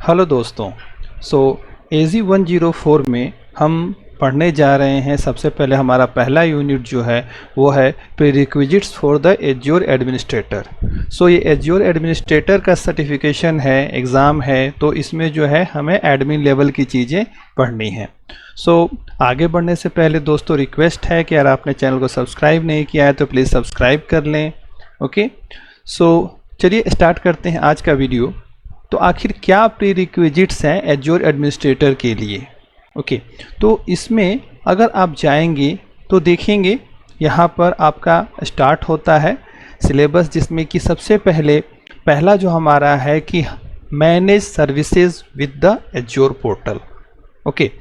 Hello दोस्तों। AZ104 में हम पढ़ने जा रहे हैं। सबसे पहले हमारा पहला यूनिट जो है वो है प्रीरिक्विजिट्स फॉर द एज्योर एडमिनिस्ट्रेटर। ये एज्योर एडमिनिस्ट्रेटर का सर्टिफिकेशन है, एग्ज़ाम है, तो इसमें जो है हमें एडमिन लेवल की चीज़ें पढ़नी है। आगे बढ़ने से पहले दोस्तों रिक्वेस्ट है कि अगर आपने चैनल को सब्सक्राइब नहीं किया है तो प्लीज़ सब्सक्राइब कर लें। ओके, चलिए स्टार्ट करते हैं आज का वीडियो। तो आखिर क्या प्रीरिक्विजिट्स हैं एज्योर एडमिनिस्ट्रेटर के लिए? ओके, तो इसमें अगर आप जाएंगे तो देखेंगे यहाँ पर आपका स्टार्ट होता है सिलेबस, जिसमें कि सबसे पहला जो हमारा है कि manage services with the azure portal. Okay,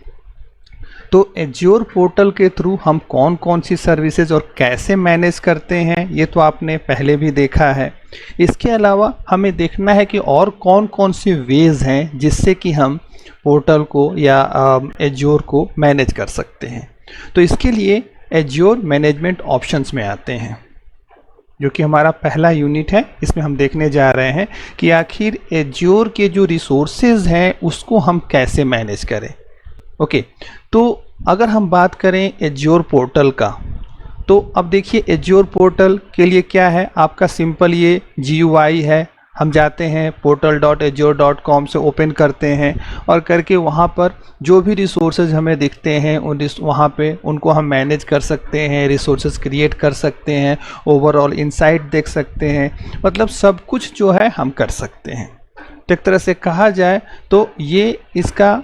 तो एज्योर पोर्टल के थ्रू हम कौन कौन सी सर्विसेज और कैसे मैनेज करते हैं ये तो आपने पहले भी देखा है। इसके अलावा हमें देखना है कि और कौन कौन सी वेज हैं जिससे कि हम पोर्टल को या एज्योर को मैनेज कर सकते हैं। तो इसके लिए एज्योर मैनेजमेंट ऑप्शंस में आते हैं, जो कि हमारा पहला यूनिट है। इसमें हम देखने जा रहे हैं कि आखिर एज्योर के जो रिसोर्सेज हैं उसको हम कैसे मैनेज करें। ओके, तो अगर हम बात करें एज्योर पोर्टल का, तो अब देखिए एज्योर पोर्टल के लिए क्या है, आपका सिंपल ये GUI है। हम जाते हैं portal.azure.com से ओपन करते हैं और करके वहाँ पर जो भी रिसोर्सेज हमें दिखते हैं वहाँ पे उनको हम मैनेज कर सकते हैं, रिसोर्सेज क्रिएट कर सकते हैं, ओवरऑल इनसाइट देख सकते हैं, मतलब सब कुछ जो है हम कर सकते हैं। तो एक तरह से कहा जाए तो ये इसका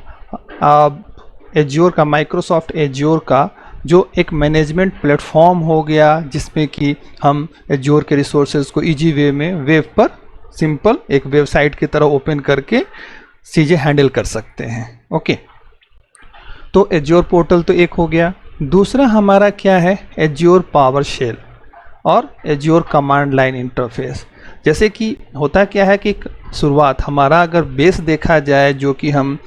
एज्योर का, माइक्रोसॉफ्ट एज्योर का जो एक मैनेजमेंट प्लेटफॉर्म हो गया, जिसमें कि हम एज्योर के रिसोर्सेज को इजी वे में वेब पर सिंपल एक वेबसाइट की तरह ओपन करके चीज़ें हैंडल कर सकते हैं। ओके, तो एज्योर पोर्टल तो एक हो गया। दूसरा हमारा क्या है, एज्योर पावर शेल और एज्योर कमांड लाइन इंटरफेस। जैसे कि होता क्या है कि शुरुआत हमारा अगर बेस देखा जाए, जो कि हम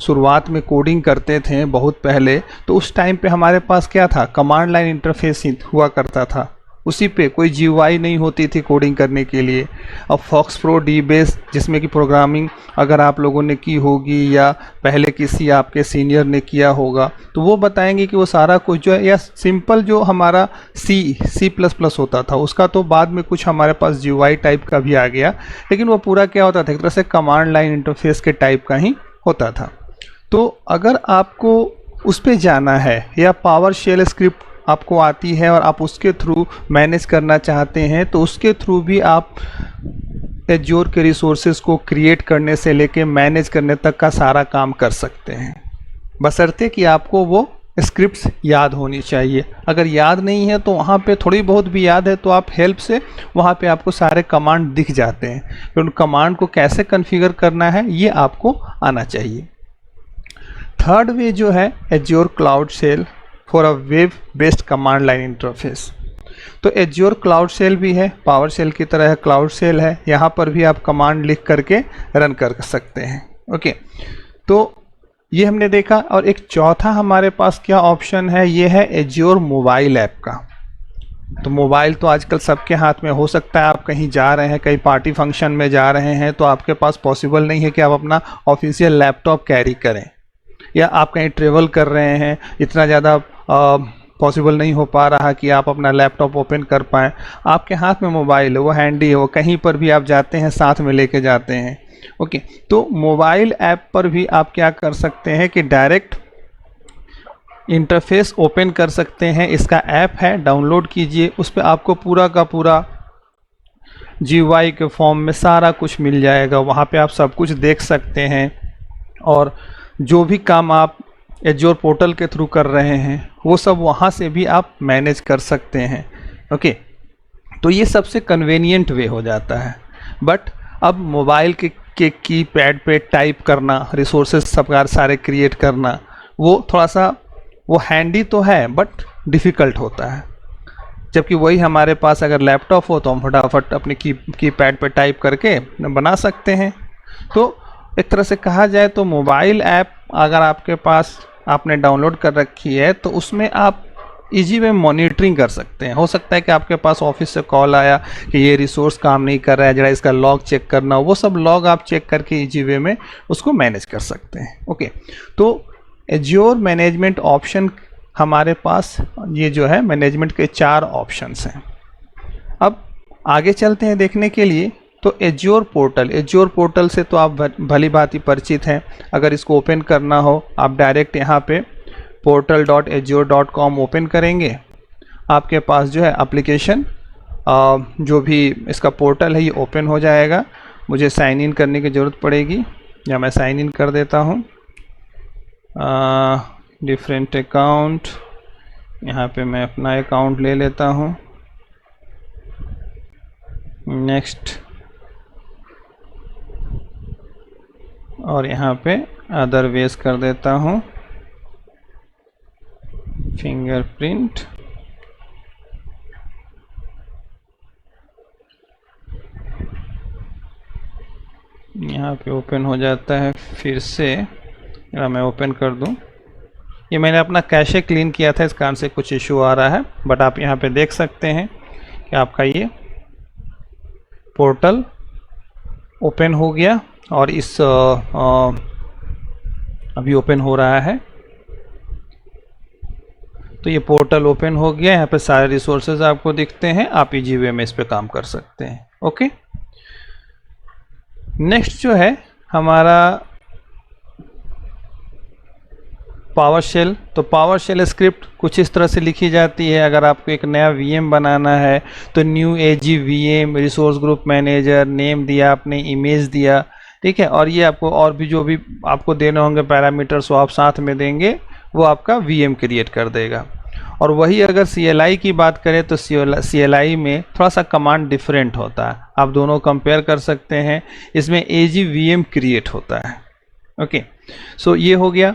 शुरुआत में कोडिंग करते थे बहुत पहले, तो उस टाइम पे हमारे पास क्या था, कमांड लाइन इंटरफेस ही हुआ करता था। उसी पे कोई GUI नहीं होती थी कोडिंग करने के लिए। अब फॉक्स प्रो DBase, जिसमें कि प्रोग्रामिंग अगर आप लोगों ने की होगी या पहले किसी आपके सीनियर ने किया होगा तो वो बताएंगे कि वो सारा कुछ जो है, या सिंपल जो हमारा C++ होता था उसका तो बाद में कुछ हमारे पास GUI टाइप का भी आ गया, लेकिन वो पूरा क्या होता था, एक तरह से कमांड लाइन इंटरफेस के टाइप का ही होता था। तो अगर आपको उस पे जाना है या पावर शेल स्क्रिप्ट आपको आती है और आप उसके थ्रू मैनेज करना चाहते हैं, तो उसके थ्रू भी आप एज्योर के रिसोर्सेज को क्रिएट करने से लेके मैनेज करने तक का सारा काम कर सकते हैं, बशर्ते कि आपको वो स्क्रिप्ट्स याद होनी चाहिए। अगर याद नहीं है तो वहाँ पे थोड़ी बहुत भी याद है तो आप हेल्प से वहाँ पे आपको सारे कमांड दिख जाते हैं, फिर उन कमांड को कैसे कॉन्फ़िगर करना है ये आपको आना चाहिए। थर्ड वे जो है Azure cloud shell for a web based command line interface. तो एज्योर क्लाउड शेल भी है, पावर शेल की तरह है, क्लाउड शेल है। यहाँ पर भी आप कमांड लिख करके रन कर सकते हैं। ओके, तो ये हमने देखा। और एक चौथा हमारे पास क्या ऑप्शन है, ये है एज्योर मोबाइल ऐप का। तो मोबाइल तो आजकल सबके हाथ में हो सकता है, आप कहीं जा रहे हैं, कहीं पार्टी फंक्शन में जा रहे हैं, तो आपके पास पॉसिबल नहीं है कि आप अपना ऑफिशियल लैपटॉप कैरी करें, या आप कहीं ट्रेवल कर रहे हैं, इतना ज़्यादा पॉसिबल नहीं हो पा रहा कि आप अपना लैपटॉप ओपन कर पाएँ। आपके हाथ में मोबाइल है, वो हैंडी है, वो कहीं पर भी आप जाते हैं साथ में लेके जाते हैं। ओके, तो मोबाइल ऐप पर भी आप क्या कर सकते हैं कि डायरेक्ट इंटरफेस ओपन कर सकते हैं। इसका ऐप है, डाउनलोड कीजिए, उस पर आपको पूरा का पूरा GUI के फॉर्म में सारा कुछ मिल जाएगा। वहाँ पे आप सब कुछ देख सकते हैं और जो भी काम आप एज्योर पोर्टल के थ्रू कर रहे हैं वो सब वहाँ से भी आप मैनेज कर सकते हैं। ओके, तो ये सबसे कन्वीनियंट वे हो जाता है। बट अब मोबाइल के कीपैड पे टाइप करना, रिसोर्सेज सब सारे क्रिएट करना, वो थोड़ा सा वो हैंडी तो है बट डिफ़िकल्ट होता है। जबकि वही हमारे पास अगर लैपटॉप हो तो हम फटाफट अपने कीपैड पे टाइप करके बना सकते हैं। तो एक तरह से कहा जाए तो मोबाइल ऐप अगर आपके पास आपने डाउनलोड कर रखी है तो उसमें आप इजी वे मॉनिटरिंग कर सकते हैं। हो सकता है कि आपके पास ऑफिस से कॉल आया कि ये रिसोर्स काम नहीं कर रहा है, जरा इसका लॉग चेक करना, वो सब लॉग आप चेक करके इजी वे में उसको मैनेज कर सकते हैं। ओके, तो एज्योर मैनेजमेंट ऑप्शन हमारे पास ये जो है मैनेजमेंट के 4 ऑप्शंस हैं। अब आगे चलते हैं देखने के लिए। तो एज्योर पोर्टल से तो आप भली भांति परिचित हैं। अगर इसको ओपन करना हो आप डायरेक्ट यहाँ पे portal.azure.com ओपन करेंगे, आपके पास जो है एप्लीकेशन जो भी इसका पोर्टल है ये ओपन हो जाएगा। मुझे साइन इन करने की ज़रूरत पड़ेगी, या मैं साइन इन कर देता हूँ। डिफरेंट अकाउंट, यहाँ पे मैं अपना अकाउंट ले लेता हूँ। नेक्स्ट, और यहाँ पे अदर वेज कर देता हूँ, फिंगरप्रिंट। यहाँ पे ओपन हो जाता है। फिर से मैं ओपन कर दूँ, ये मैंने अपना कैशे क्लीन किया था, इस कारण से कुछ इशू आ रहा है, बट आप यहाँ पे देख सकते हैं कि आपका ये पोर्टल ओपन हो गया और इस अभी ओपन हो रहा है। तो ये पोर्टल ओपन हो गया, यहाँ पे सारे रिसोर्सेज आपको दिखते हैं, आप इजी वे में इस पे काम कर सकते हैं। ओके, नेक्स्ट जो है हमारा पावरशेल। तो पावरशेल स्क्रिप्ट कुछ इस तरह से लिखी जाती है। अगर आपको एक नया वीएम बनाना है तो new AG VM, resource group manager, name दिया आपने, इमेज दिया, ठीक है, और ये आपको और भी जो भी आपको देने होंगे पैरामीटर्स वो आप साथ में देंगे, वो आपका वीएम क्रिएट कर देगा। और वही अगर CLI की बात करें तो CLI में थोड़ा सा कमांड डिफरेंट होता है, आप दोनों कंपेयर कर सकते हैं। इसमें एजी वीएम क्रिएट होता है। ओके, सो ये हो गया।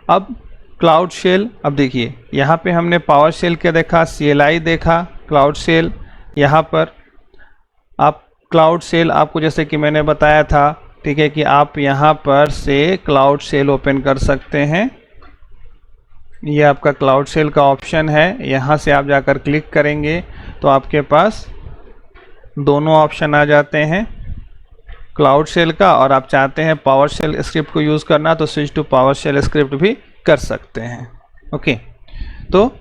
अब क्लाउड शेल, अब देखिए यहाँ पे हमने पावर शेल क्या देखा, CLI देखा, क्लाउड शेल। यहाँ पर आप क्लाउड शेल, आपको जैसे कि मैंने बताया था, ठीक है, कि आप यहाँ पर से क्लाउड शेल ओपन कर सकते हैं। ये आपका क्लाउड शेल का ऑप्शन है, यहाँ से आप जाकर क्लिक करेंगे तो आपके पास दोनों ऑप्शन आ जाते हैं, क्लाउड शेल का, और आप चाहते हैं पावर शेल स्क्रिप्ट को यूज़ करना तो switch to power shell script भी कर सकते हैं। ओके, तो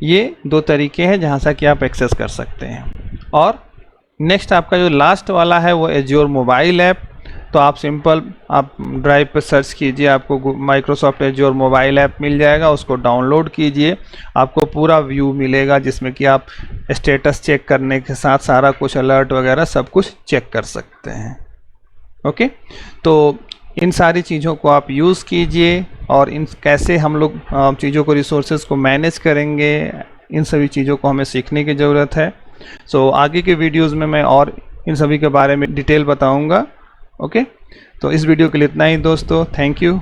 ये 2 तरीके हैं जहाँ से कि आप एक्सेस कर सकते हैं। और नेक्स्ट आपका जो लास्ट वाला है वो एज्योर मोबाइल ऐप। तो आप सिंपल आप ड्राइव पे सर्च कीजिए, आपको माइक्रोसॉफ्ट एज्योर मोबाइल ऐप मिल जाएगा, उसको डाउनलोड कीजिए, आपको पूरा व्यू मिलेगा जिसमें कि आप स्टेटस चेक करने के साथ सारा कुछ अलर्ट वगैरह सब कुछ चेक कर सकते हैं। ओके, तो इन सारी चीज़ों को आप यूज़ कीजिए, और इन कैसे हम लोग चीज़ों को, रिसोर्सेज को मैनेज करेंगे, इन सभी चीज़ों को हमें सीखने की ज़रूरत है। सो आगे के वीडियोज़ में मैं और इन सभी के बारे में डिटेल बताऊंगा। ओके, तो इस वीडियो के लिए इतना ही दोस्तों, थैंक यू।